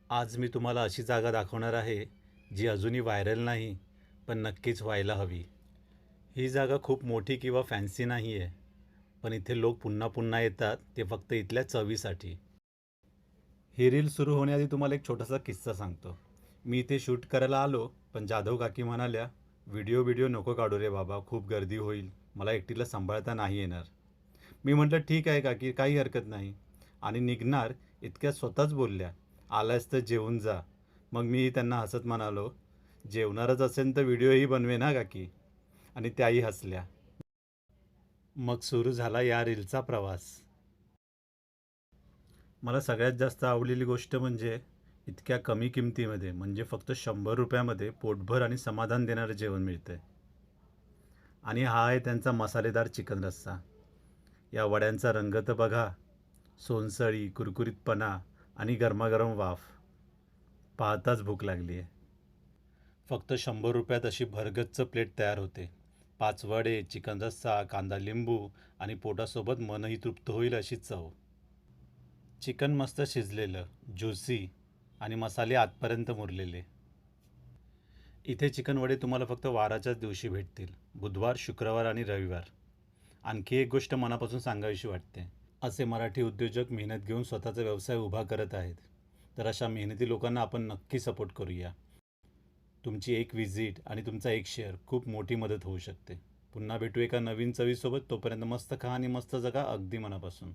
आज मी तुम्हाला अशी जागा दाखवणार आहे जी अजूनही व्हायरल नाही, पण नक्कीच व्हायला हवी. ही जागा खूप मोठी किंवा फॅन्सी नाही आहे, पण इथे लोक पुन्हा पुन्हा येतात ते फक्त इथल्या चवीसाठी. ही रील सुरू होण्याआधी तुम्हाला एक छोटासा किस्सा सांगतो. मी इथे शूट करायला आलो, पण जाधव काकी म्हणाल्या, "व्हिडिओ व्हिडिओ नको काढू रे बाबा, खूप गर्दी होईल. मला एकटीला सांभाळता नाही येणार." मी म्हटलं, "ठीक आहे काकी, काही हरकत नाही." आणि निघणार इतक्या स्वतःच बोलल्या, "आलास तर जेवून जा." मग मीही त्यांना हसत म्हणालो, "जेवणारच असेल तर व्हिडिओही बनवे ना काकी." आणि त्याही हसल्या. मग सुरू झाला या रीलचा प्रवास. मला सगळ्यात जास्त आवडलेली गोष्ट म्हणजे इतक्या कमी किमतीमध्ये, म्हणजे फक्त 100 रुपयामध्ये पोटभर आणि समाधान देणारं जेवण मिळतंय. आणि हा आहे त्यांचा मसालेदार चिकन रस्सा. या वड्यांचा रंग तर बघा, सोनसळी, कुरकुरीतपणा आणि गरमागरम वाफ. पाहताच भूक लागली आहे. फक्त 100 रुपयात अशी भरगच्च प्लेट तयार होते. 5 वडे, चिकन रस्सा, कांदा लिंबू आणि पोटासोबत मनही तृप्त होईल अशी चव. चिकन मस्त शिजलेलं, ज्युसी आणि मसाले आतपर्यंत मुरलेले. इथे चिकन वडे तुम्हाला फक्त वाराच्याच दिवशी भेटतील. बुधवार, शुक्रवार आणि रविवार. आणखी एक गोष्ट मनापासून सांगावीशी वाटते. असे मराठी उद्योजक मेहनत घेऊन स्वतःचा व्यवसाय उभा करत आहेत. तर अशा मेहनती लोकांना आपण नक्की सपोर्ट करूया. तुमची एक व्हिजिट आणि तुमचा एक शेअर खूप मोठी मदत होऊ शकते. पुन्हा भेटू एका नवीन चवीसोबत. तोपर्यंत मस्त खा आणि मस्त जगा अगदी मनापासून.